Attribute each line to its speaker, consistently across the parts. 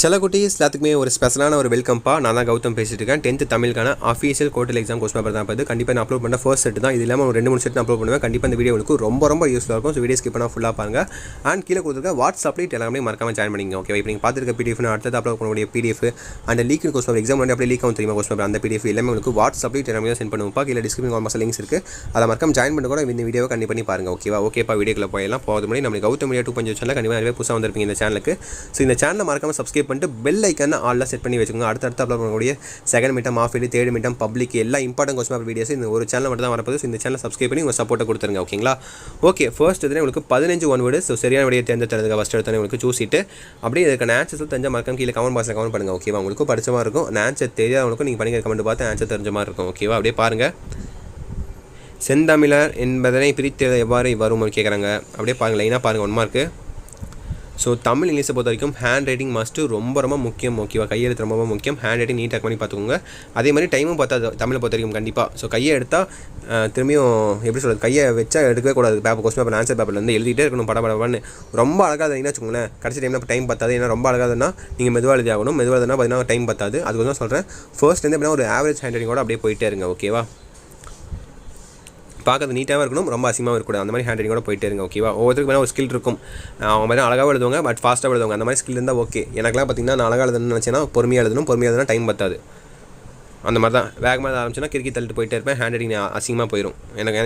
Speaker 1: சில குட்டீஸ் எல்லாத்துக்குமே ஒரு ஸ்பெஷலான ஒரு வெல்கம்பா. நான் தான் கௌதம் பேசிட்டு இருக்கேன். 10th தமிழுக்கான official quarterly exam question paper தான் பார்த்து கண்டிப்பாக நான் அப்லோட் பண்ண ஃபர்ஸ்ட் செட் தான். இது இல்லாமல் ஒரு 2-3 செட் நான் அப்லோட் பண்ணுவேன். கண்டிப்பாக இந்த வீடியோ உங்களுக்கு ரொம்ப யூஸ்ஃபுல்லாக இருக்கும். ஸோ வீடியோ ஸ்கிப் பண்ணால் ஃபுல்லாக பாருங்க. அண்ட் கீழே கொடுத்துருக்க வாட்ஸ்அப்லேயே டெலிகிராம்லேயும் மறக்காம ஜாயின் பண்ணிங்க. ஓகே, இப்போ நீங்கள் பார்த்துருக்க பிடிஎஃப் அடுத்தது அப்லோட் பண்ணக்கூடிய PDF and leak question paper exam வந்து அப்படியே லீக் ஆகும் தெரியுமா கொஸ்டின் பேப்பர் அந்த பிடிஎஃப் எல்லாமே உங்களுக்கு வாட்ஸ்அப்லேயே டெலிகிராம்லேயே சென்ட் பண்ணுவோம்ப்பா. கீழே டிஸ்கிரிப்ஷன் கால் லிங்க்ஸ் இருக்குது. அதை மறக்காம ஜாயின் பண்ண கூட இந்த வீடியோவை கண்டிப்பாக பண்ணி பாருங்க. ஓகேப்பா வீடியோக்குள்ள போயெல்லாம் போகிறது முன்னாடி நம்ம கௌதம் மீடியா 2.0 சேனல் கண்டிப்பாக நிறைய புதுசாக வந்திருப்பீங்க இந்த சேனலுக்கு. ஸோ இந்த சேனலை மறக்காம சப்ஸ்கிரைப் பண்ணிட்டு பெல் ஐக்கான ஆல் செட் பண்ணி வச்சுக்கோங்க. அடுத்தடுத்து அப்லோட் பண்ணக்கூடிய second midterm, half yearly, third midterm, public எல்லா இம்பார்ட்டன்ட் கொஸ்டின் பேப்பர் வீடியோஸ் இந்த ஒரு சேனல் மட்டும் தான் வரப்போகுது. ஸோ இந்த சேனல் சப்ஸ்கிரைப் பண்ணி உங்கள் சப்போர்ட்டை கொடுத்துருங்க. ஓகேங்களா? ஓகே, ஃபர்ஸ்ட் இதுலேயே உங்களுக்கு 15 ஒன் வேர்டு. ஸோ சரியான விடையை தேர்ந்தெடுத்துறதுக்கு ஃபஸ்ட் எடுத்தோன்னே உங்களுக்கு சூசிட்டு அப்படியே இதுக்கான ஆன்சர்ஸ் தெரிஞ்ச மறக்காம கீழே கமெண்ட் பாக்ஸில் கமெண்ட் பண்ணுங்கள். ஓகேவா? உங்களுக்கு படிச்ச மாதிரி இருக்கும். ஆன்சர் தெரியாதவங்களுக்கும் நீங்கள் பண்ணிக்கிற கமெண்ட் பார்த்து ஆன்சர் தெரிஞ்ச மாதிரி இருக்கும். ஓகேவா? அப்படியே பாருங்கள். செந்தமிழர் என்பதனை பிரித்து எவ்வாறு வரும் கேட்குறாங்க. அப்படியே பாருங்கள், லைனாக பாருங்கள். 1 மார்க்கு. ஸோ தமிழ் இங்கிலீஷை பொறுத்த வரைக்கும் ஹேண்ட் ரைட்டிங் மஸ்ட்டு ரொம்ப முக்கியம். ஓகேவா? கையெழுத்து ரொம்ப முக்கியம். ஹேண்ட் ரைட்டிங் நீட்டாக பண்ணி பார்த்துக்கோங்க. அதே மாதிரி டைமும் பார்த்தா தமிழை பொறுத்த வரைக்கும் கண்டிப்பாக. ஸோ கையை எடுத்தால் திரும்பியும் எப்படி சொல்கிறது, கையை வச்சா எடுக்கவே கூடாது. கொஸ்டின் பேப்பர் ஆன்சர் பேப்பரில் வந்து எழுதிட்டே இருக்கணும் படப்படன்னு. ரொம்ப அழகாக இருந்தீங்கன்னா வச்சுக்கோங்களேன், கடைசி டைமில் டைம் பத்தாது. ஏன்னா ரொம்ப அழகாதுன்னா நீங்கள் மெதுவாக எழுதி ஆகணும். மெதுவாக எழுதுனா பார்த்தீங்கன்னா டைம் பத்தாது. அதுக்கு தான் சொல்கிறேன். ஃபர்ஸ்ட் வந்து எப்படின்னா ஒரு ஆவரேஜ் ஹேண்ட் ரைட்டிங்கோட அப்படியே போயிட்டே இருங்க. ஓகேவா? பார்க்கறது நீட்டாகவும் இருக்கணும், ரொம்ப அசிங்கமாக இருக்கக்கூடாது. அந்த மாதிரி ஹேண்ட் ரைட்டிங்கோட போயிட்டே இருங்க. ஓகேவா? ஒவ்வொருத்தருக்கு வேணால் ஒரு ஸ்கில் இருக்கும். அவங்க மாதிரி அழகாக எழுதுவாங்க, பட் ஃபாஸ்ட்டாக எழுதுவாங்க. அந்த மாதிரி ஸ்கில் இருந்தால் ஓகே. எனக்குலாம் பார்த்தீங்கன்னா நான் அழகாக எழுதணும்னு நினச்சேன்னா பொறுமையாக எழுதுனா டைம் பத்தாது. அந்த மாதிரி தான் வேகமாக ஆரம்பிச்சுன்னா கிறுக்கி தள்ளிட்டு போயிட்டே இருப்பேன். ஹேண்ட் ரைட்டிங் அசிங்கமாக போயிடும்.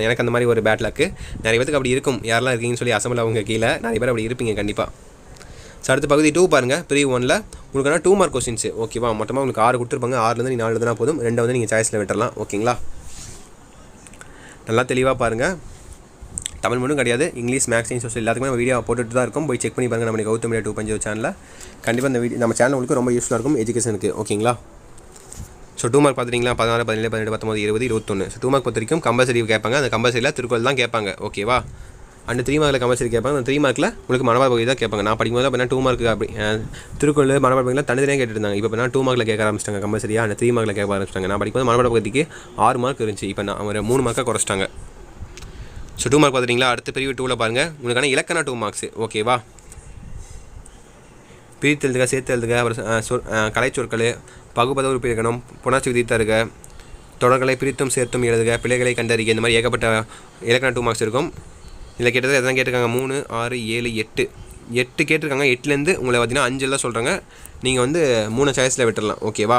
Speaker 1: எனக்கு அந்த மாதிரி ஒரு பேட் லக்கு. நிறைய பேருக்கு அப்படி இருக்கும். யாரெல்லாம் இருக்கீங்கன்னு சொல்லி அசம்பிள் அவங்க கீழே நிறைய பேர் அப்படி இருப்பீங்க கண்டிப்பாக. ஸோ அடுத்த பகுதி 2 பாருங்கள். ப்ரீவியூ 1ல் உங்களுக்கான 2 மார்க் கொஸ்டின்ஸ். ஓகேவா? மொத்தமாக உங்களுக்கு 6 கொடுத்துருப்பாங்க. 6லேருந்து நீ 4 எழுதுனா போதும். 2 வந்து நீங்கள் சாய்ஸில் விட்டுறலாம். ஓகேங்களா? நல்லா தெளிவாக பாருங்கள். தமிழ் மட்டும் கிடையாது, இங்கிலீஷ், மேக்ஸ், சயின்ஸ், சோஷியல் எல்லாத்துக்குமே நம்ம வீடியோ போட்டுட்டு தான் இருக்கும். போய் செக் பண்ணி பாருங்கள் நம்ம கௌதம் மீடியா 2.0 சேனலில். கண்டிப்பாக இந்த வீடியோ நம்ம சேனல் உங்களுக்கு ரொம்ப யூஸ்ஃபுல்லாக இருக்கும் எஜுகேஷனுக்கு. ஓகேங்களா? ஸோ 2 மார்க் பார்த்துட்டிங்களா? 16, 17, 18, 19, 20, 21. ஸோ 2 மார்க் பொறுத்த வரைக்கும் கம்பல்சரி கேட்பாங்க. அந்த கம்பல்சரியில் திருக்குறள் தான் கேட்பாங்க. ஓகேவா? அண்ட் 3 மார்க்கில் கம்பல்சரி கேட்பாங்க. அந்த 3 மார்க்கில் உங்களுக்கு மனப்பாட பகுதி தான் கேட்பாங்க. நான் படிக்கும்போது அப்படின்னா 2 மார்க்கு அப்படி திருக்குறள் மனப்பாட பகுதியில் தனித்தனியாக கேட்டுருந்தாங்க. இப்போ நான் 2 மார்க்கில் கேட்க ஆரம்பிச்சிட்டாங்க கம்பல்சரியாக. அந்த 3 மார்க்கில் கேட்க ஆரம்பிச்சிட்டாங்க. நான் படிக்கும்போது மனப்பாட பகுதிக்கு 6 மார்க் இருந்துச்சு. இப்போ நான் ஒரு 3 மார்க்காக குறைச்சிட்டாங்க. So 2 mark பார்த்துட்டிங்களா? அடுத்த பிரிவு 2ல் பாருங்கள். உங்களுக்கான இலக்கண 2 மார்க்ஸ். ஓகேவா? பிரித்து எழுதுக, சேர்த்து எழுதுக, அப்புறம் கலைச்சொற்கள், பகுபத உறுப்பு இலக்கணம், புணர்ச்சி விதித்தருக, தொடர்களை பிரித்தும் சேர்த்தும் எழுதுக, பிழைகளை கண்டறிக, இந்த மாதிரி ஏகப்பட்ட இலக்கண 2 மார்க்ஸ் இருக்கும். இதில் கேட்டது எதாவது கேட்டிருக்காங்க. 3, 6, 7, 8 கேட்டிருக்காங்க. 8லேருந்து உங்களை பார்த்தீங்கன்னா 5 எல்லாம் சொல்கிறாங்க. நீங்கள் வந்து 3 சாய்ஸில் விட்டுடலாம். ஓகேவா?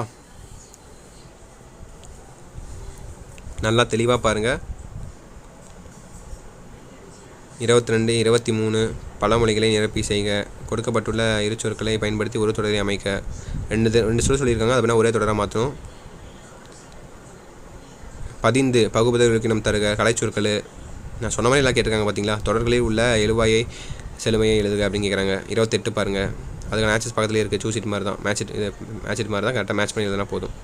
Speaker 1: நல்லா தெளிவாக பாருங்கள். 22, 23 பழமொழிகளை நிரப்பி செய்க. கொடுக்கப்பட்டுள்ள இரு சொற்களை பயன்படுத்தி ஒரு தொடரை அமைக்க. 2 சொல் சொல்லியிருக்காங்க. அது ஒரே தொடராக மாற்றணும். 15 பகுபத இலக்கணம் தருக. கலைச்சொற்கள் நான் சொன்ன மாதிரி எல்லாம் கேட்டிருக்காங்க. பார்த்தீங்களா? தொடர்களில் உள்ள எழுவாயை செழுமையை எழுதுக அப்படின்னு கேட்குறாங்க. 28 பாருங்கள். அதுக்கான மேட்சஸ் பக்கத்துலேயே இருக்குது. சூசிட் மாதிரி தான் மேட்ச் மாதிரி தான். கரெக்டாக மேட்ச் பண்ணி எழுதுனா போதும்.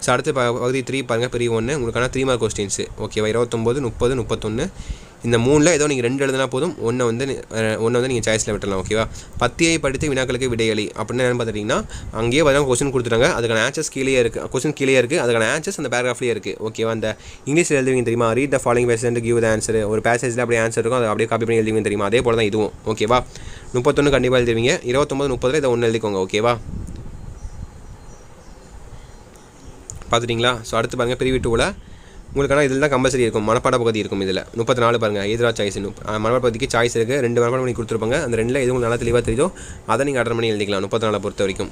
Speaker 1: ஸோ அடுத்து பகுதி 3 பாருங்கள். பிரிவு 1 உங்களுக்கான 3 மார்க் கொஸ்டின்ஸு. ஓகேவா? 29, 30, 31 இந்த 3ல் ஏதோ நீங்கள் 2 எழுதுனா போதும். ஒன்று வந்து நீங்கள் சாய்ஸில் விட்டுடலாம். ஓகேவா? பத்தியை படித்து வினாக்களுக்கு விடையளி அப்படின்னு என்னென்னு பார்த்துட்டிங்கன்னா அங்கேயே பார்த்தீங்கன்னா கொஸ்டின் கொடுத்துட்டாங்க. அதுக்கான ஆன்சர்ஸ் கீழே இருக்குது. கொஸ்டின் கீழே இருக்குது. அதுக்கான ஆன்சர்ஸ் அந்த பேராகிராஃப்லேயே இருக்குது. ஓகேவா? அந்த இங்கிலீஷில் எழுதுவீங்க தெரியுமா? Read the following passage and give the answer. ஒரு பேசேஜில் அப்படியே ஆன்சர் இருக்கும். அதை அப்படியே காப்பி பண்ணி எழுதுவீங்க தெரியுமா? அதே போல் தான் இதுவும். ஓகேவா? 31 கண்டிப்பாக எழுதுவீங்க. 29, 30 இதை 1 எழுதிக்கோங்க. ஓகேவா? பார்த்துட்டிங்களா? ஸோ அடுத்து பாருங்கள். பிரிவு 2ல் உங்களுக்கான இதில் தான் கம்பல்சரி இருக்கும். மனப்பாட பகுதி இருக்கும். இதில் 34 பாருங்கள். எதிராக சாய்ஸ் மனப்பாட பகுதிக்கு சாய்ஸ் இருக்குது. 2 மனப்பாடம் பண்ணி கொடுத்துருப்பாங்க. அந்த 2ல் எதுவும் நல்லா தெளிவாக தெரியுதோ அதை நீங்கள் அட்டன் பண்ணி எழுதிக்கலாம் 34 பொறுத்த வரைக்கும்.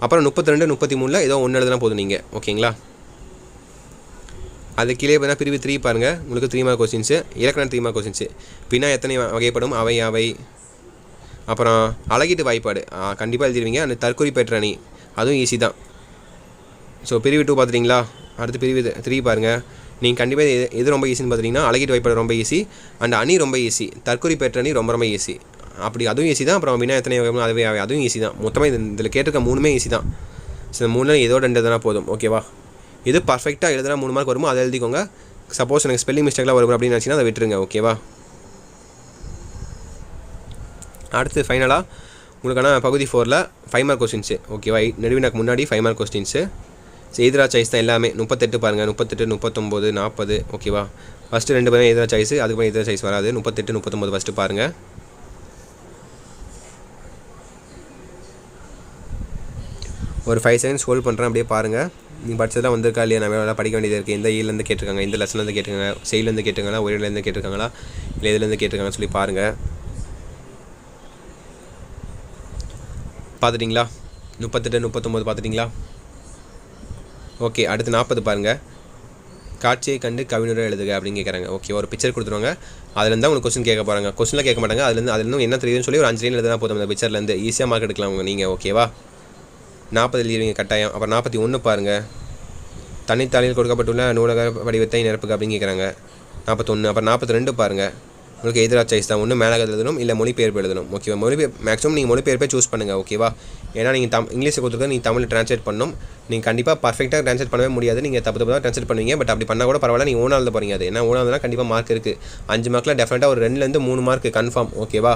Speaker 1: அப்புறம் 32, 33 ஏதோ 1 எழுதுனா போதும் நீங்கள். ஓகேங்களா? அது கீழே பார்த்தீங்கன்னா பிரிவு 3 பாருங்கள். உங்களுக்கு 3 மார்க் கொஸ்டின்ஸு. இலக்கண 3 மார்க் கொஸ்டின்ஸு. பின்னா எத்தனை வகைப்படும்? அவை. அப்புறம் அழகீட்டு வாய்ப்பாடு கண்டிப்பாக எழுதிடுவீங்க. அந்த தற்கொலை பெற்ற அணி அதுவும் ஈஸி தான். ஸோ பிரிவு 2 பார்த்துட்டிங்களா? அடுத்து பிரிவு 3 பாருங்கள். நீங்கள் கண்டிப்பாக எது ரொம்ப ஈஸின்னு பார்த்துட்டிங்கன்னா அழகீட்டு வாய்ப்பாடு ரொம்ப ஈஸி. அண்ட் அணி ரொம்ப ஈஸி. தற்கொலை பெற்ற அணி ரொம்ப ஈஸி. அப்படி அதுவும் ஈஸி தான். அப்புறம் வினா எத்தனை அதுவும் ஈஸி தான். மொத்தமாக இதில் கேட்டிருக்க 3மே ஈஸி தான். ஸோ 3ல் ஏதோ 2 எழுதுனா போதும். ஓகேவா? இது பர்ஃபெக்டாக எழுதுனா 3 மார்க் வருமோ அதை எழுதிக்கோங்க. சப்போஸ் எனக்கு ஸ்பெல்லிங் மிஸ்டேக்லாம் வரும் அப்படின்னு நினச்சிங்கன்னா அதை விட்டுருங்க. ஓகேவா? அடுத்து ஃபைனலாக உங்களுக்கான பகுதி 4ல் 5 மார்க் கொஸ்டின்ஸு. ஓகேவா? நெடுவினாக்கு முன்னாடி 5 மார்க் கொஸ்டின்ஸு. ஸோ எதிராக சாய்ஸ் தான் எல்லாமே. 38 பாருங்கள். 38, 39, 40. ஓகேவா? ஃபஸ்ட்டு 2 பேரும் எதிராக சாய்ஸு. அதுக்கப்புறம் எதிராக சாய்ஸ் வராது. 38, 39 ஃபஸ்ட்டு பாருங்கள். ஒரு 5 செகண்ட்ஸ் ஹோல்ட் பண்ணுறேன், அப்படியே பாருங்கள். நீங்கள் படிச்சதெல்லாம் வந்திருக்கா இல்லையா, நான் வேலை படிக்க வேண்டியது இருக்குது. எந்த இயர்லேருந்து கேட்டிருக்காங்க, இந்த லெசன்லேருந்து கேட்டிருக்காங்க, செயலேருந்து கேட்டிருக்காங்களா, ஒரேலேருந்து கேட்டிருக்காங்களா, இல்லை இதுலேருந்து கேட்டிருக்காங்கன்னு சொல்லி பாருங்கள். பார்த்துட்டிங்களா? 38 39 பார்த்துட்டிங்களா? ஓகே, அடுத்து 40 பாருங்கள். காட்சியை கண்டு கவிஞரை எழுதுக அப்படின்னு கேட்குறாங்க. ஓகே, ஒரு பிக்சர் கொடுத்துருவாங்க, அதுலேருந்து உங்களுக்கு கொஸ்டின் கேட்க போகிறாங்க. கொஸ்டினில் கேட்க மாட்டாங்க, அதுலேருந்து என்ன தெரியுதுன்னு சொல்லி ஒரு 5 லைன் எழுதுனா போதும். அந்த பிக்சர்லேருந்து ஈஸியாக மார்க் எடுக்கலாம் நீங்கள். ஓகேவா? 40 எழுதிடுவீங்க கட்டாயம். அப்புறம் 41 பாருங்கள். தனித்தாளில் கொடுக்கப்பட்டுள்ள நூலக வடிவத்தை நிரப்புக அப்படின்னு கேட்குறாங்க. 41. அப்புறம் 42 பாருங்கள். உங்களுக்கு எதிராக சாய்ஸ் தான். ஒன்று மேலே எழுதணும், இல்லை மொழிபெயர்ப்பு எழுதணும். ஓகேவா? மேக்ஸிமம் நீங்கள் மொழிபெயர்ப்பே சூஸ் பண்ணுங்கள். ஓகேவா? ஏன்னா நீங்கள் இங்கிலீஷை கொடுத்துருக்க நீங்கள் தமிழ் ட்ரான்ஸ்லேட் பண்ணணும். நீங்கள் கண்டிப்பாக பர்ஃபெக்டாக ட்ரான்ஸ்லேட் பண்ணவே முடியாது. நீங்கள் தப்பு தான் ட்ரான்ஸ்லேட் பண்ணுவீங்க. பட் அப்படி பண்ணால் கூட பரவாயில்ல, நீங்கள் ஓனாக எழுத போகிறீங்க. அது ஏன்னா ஓனாக எழுதுனா கண்டிப்பாக மார்க் இருக்குது. 5 மார்க்கில் டெஃபினட்டாக ஒரு 2லேருந்து 3 மார்க் கன்ஃபார்ம். ஓகேவா?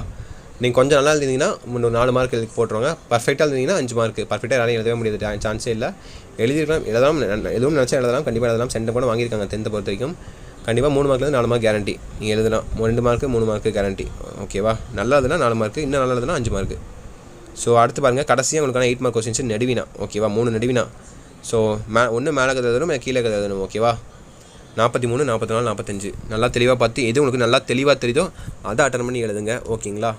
Speaker 1: நீங்கள் கொஞ்சம் நல்லா எழுதிங்கன்னா இன்னும் 4 மார்க் எழுதி போட்டுருவாங்க. பர்ஃபெக்டாக எழுதிங்கன்னா 5 மார்க். பர்ஃபெக்டாக யாரையும் எழுதவே முடியாது, சான்ஸே இல்லை. எழுதலாம், எதுவும் நினச்சா எழுதலாம், கண்டிப்பாக எழுதலாம். சென்டர் கூட வாங்கியிருக்காங்க 10th பொறுத்த வரைக்கும். கண்டிப்பாக 3 மார்க்லேருந்து 4 மார்க் கேரண்டி. நீங்கள் எழுதலாம் 2 மார்க்கு 3 மார்க்கு கேரண்டி. ஓகேவா? நல்லா எழுதுனா 4 மார்க்கு, இன்னும் நல்லா எழுதுனா 5 மார்க்கு. ஸோ அடுத்து பாருங்கள், கடைசியாக உங்களுக்கான 8 மார்க் கொஸ்டின்ஸ் நெடுவினா. ஓகேவா? 3 நெடுவினா. ஸோ ஒன்று மேலே எழுதணும், கீழே எழுதணும். ஓகேவா? 43 44 45 நல்லா தெளிவாக பார்த்து எது உங்களுக்கு நல்லா தெளிவாக தெரியுதோ அதை அட்டன் பண்ணி எழுதுங்க. ஓகேங்களா?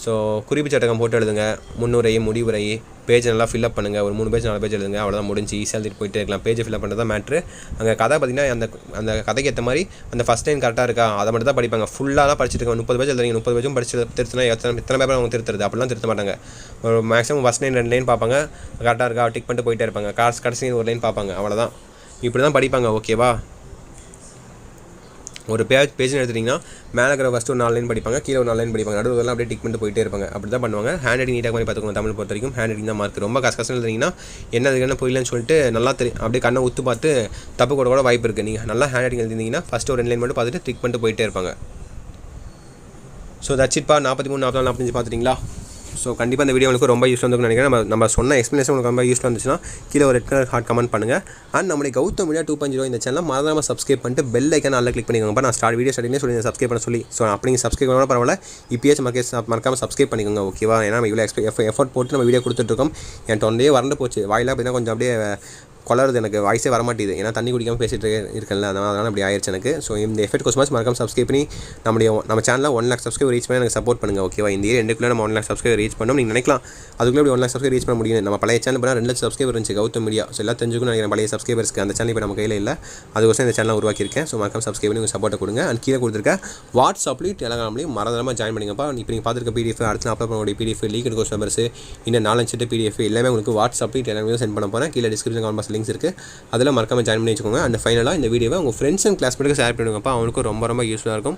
Speaker 1: ஸோ குறிப்பு சட்டகம் போட்டு எழுதுங்க. முன்னுரை, முடிவுரை, பேஜ் நல்லா ஃபில்அப் பண்ணுங்கள். ஒரு 3 பேஜ் 4 பேஜ் எழுதுங்க. அவ்வளோதான், முடிஞ்சு ஈஸியாக எழுதிட்டு போயிட்டே இருக்கலாம். பேஜை ஃபில்அப் பண்ணுறது தான் மேட்ரு. அங்கே கதை பார்த்திங்கன்னா அந்த கதைக்கு ஏற்ற மாதிரி அந்த ஃபஸ்ட் லைன் கரெக்டாக இருக்கா அதை மட்டும் தான் படிப்பாங்க. ஃபுல்லாக படிச்சுட்டு இருக்காங்க. 30 பேஜ் எழுதுறீங்க, 30 பேஜும் படிச்சு திருத்தினா எத்தனை பேப்பர் அவங்க திருத்துறது? அப்படிலாம் திருத்த மாட்டாங்க. ஒரு மேக்ஸிமம் ஃபஸ்ட் லைன் 2 லைன் பார்ப்பாங்க, கரெக்டாக இருக்கா டிக் பண்ணிட்டு போயிட்டே இருப்பாங்க. கடைசி ஒரு லைன் பார்ப்பாங்க, அவ்வளோதான். இப்படி தான் படிப்பாங்க. ஓகேவா? ஒரு பேஜ் எடுத்துட்டிங்கன்னா மேலே இருக்கிற ஃபஸ்ட்டு ஒரு 4 லைன் படிப்பாங்க, கீழே ஒரு 4 லைன் படிப்பாங்க, நடுவெல்லாம் அப்படியே டிக் பண்ணிட்டு போயிட்டே இருப்பாங்க. அப்படி தான் பண்ணுவாங்க. ஹேண்ட் ரைட்டிங் நீட்டாக மாதிரி பார்த்துக்கணும். தமிழ் பொறுத்த வரைக்கும் ஹேண்ட் ரைட்டிங் தான் மார்க். ரொம்ப கஷ்டம் எழுதுறீங்கன்னா என்ன புரியலன்னு சொல்லிட்டு நல்லா அப்படியே கண்ணை ஊற்று பார்த்து தப்பு கூட வாய்ப்பு இருக்குது. நீங்கள் நல்லா ஹேண்ட் ரைட்டிங் எழுதிங்கன்னா ஃபஸ்ட்டு ஒரு 2 லைன் மட்டும் பார்த்துட்டு டிக் பண்ணிட்டு போயிட்டே இருப்பாங்க. ஸோ தட்ஸ் இட் பா. 43 44 45 பார்த்துட்டிங்களா? ஸோ கண்டிப்பாக இந்த வீடியோ உங்களுக்கு ரொம்ப யூஸ்ஃபுல்லாக இருக்குன்னு நினைக்கிறேன். நம்ம சொன்ன எக்ஸ்ப்ளனேஷன் உங்களுக்கு ரொம்ப யூஸ்ஃபுல்லாக இருந்துச்சுன்னா கீழே ஒரு ரெட் கலர் ஹார்ட் கமெண்ட் பண்ணுங்கள். அண்ட் நம்மளுடைய கௌதம் மீடியா 2.0 இந்த சேனல் மறக்காம சப்ஸ்கிரைப் பண்ணிட்டு பெல் ஐக்கான நல்லா கிளிக் பண்ணிக்கோங்க. நான் வீடியோ ஸ்டார்டிங்லேயே சொல்லி சப்ஸ்கிரைப் பண்ண சொல்லி. ஸோ அப்படி நீங்கள் சப்ஸ்கிரைப் பண்ணாலும் பரவாயில்ல, இப்போயாச்சும் மறக்காமல் சப்ஸ்கிரைப் பண்ணிக்கோங்க. ஓகேவா? ஏன்னா நம்ம இவ்வளோ எஃபர்ட் போட்டு நம்ம வீடியோ கொடுத்துட்ருக்கோம். என் தொண்டையே வறண்டு போச்சு, வாயிலாக அப்படின்னா கொஞ்சம் அப்படியே கொளருது, எனக்கு வாய்ஸே வரமாட்டேது. ஏன்னா தண்ணி குடிக்காமல் பேசிகிட்டு இருக்கல, அதனால் அப்படி ஆயிடுச்சு எனக்கு. ஸோ இந்த எஃபெக்ட் கோர்ஸ் மறக்காம சப்ஸ்கிரைப் பண்ணி நம்ம சேனலில் 1 lakh சப்ஸ்கிரைப் ரீச் பண்ணி எனக்கு சப்போர்ட் பண்ணுங்கள். ஓகேவா? இந்த இயர் எண்டுக்குள்ளே நம்ம 1 lakh சப்ஸ்கிரைப் ரீச் பண்ணோம். நீங்கள் நினைக்கலாம் அதுக்குள்ளே இப்படி 1 lakh சப்ஸ்கிரைப் ரீச் பண்ண முடியும். நம்ம பழைய சேனல் பண்ணால் 2 lakh சப்ஸ்கிரைபர் இருந்துச்சு கௌதம் மீடியா. ஸோ எல்லாம் தெரிஞ்சுக்கணும் நினைக்கிறேன். பழைய சப்ஸ்கிரைபர்ஸ்க்கு அந்த சேனல் இப்போ நம்ம கையில் இல்லை, அதுக்கோசம் இந்த சேனலை உருவாக்கியிருக்கேன். ஸோ மறக்காம சப்ஸ்கிரைப் பண்ணி உங்கள் சப்போர்ட்டை கொடுங்க. அண்ட் கீழே கொடுத்துருக்க வாட்ஸ்அப்லேயும் டெலகிராம்லையும் மறந்துடாமல் ஜாயின் பண்ணிங்கப்பா. இப்போ நீங்கள் பார்த்துருக்க PDF அடுத்து அப்லோட் பண்ணக்கூடிய PDF லீக் கோர்ஸ் நம்பர்ஸ் இன்னும் 4 PDF எல்லாமே உங்களுக்கு வாட்ஸ்அப்லேயும் டெலகிராம்லையும் சென்ட் பண்ண போகிறேன். கீழே டிஸ்கிரிப்ஷன் காமெண்ட்ஸ் லிங்க்ஸ் இருக்குது, அதில் மறக்காம ஜாயின் பண்ணி வச்சுக்கோங்க. அண்ட் ஃபைனலாக இந்த வீடியோவை உங்கள் ஃப்ரெண்ட்ஸ் அண்ட் கிளாஸ்மேட்டுக்கு ஷேர் பண்ணிவிடுங்கப்பா. அவனுக்கும் ரொம்ப யூஸ்ஃபுல்லாக இருக்கும்.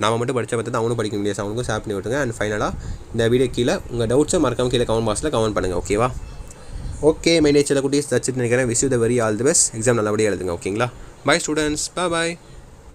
Speaker 1: நம்ம மட்டும் படித்த பார்த்து அவனும் படிக்க முடியாது, அவனுக்கும் ஷேர் பண்ணி விட்டுருங்க. அண்ட் ஃபைனலாக இந்த வீடியோ கீழே உங்கள் டவுட்ஸை மறக்காம கீழே கமெண்ட் பாக்ஸில் கமெண்ட் பண்ணுங்கள். ஓகேவா? ஓகே மை நேச்சர் குட்டீஸ், தட்ஸ் இட் நினைக்கிறேன். Wish you the very all the best. Exam நல்லபடியாக எழுதுங்க. ஓகேங்களா? பை ஸ்டூடெண்ட்ஸ், பாய்.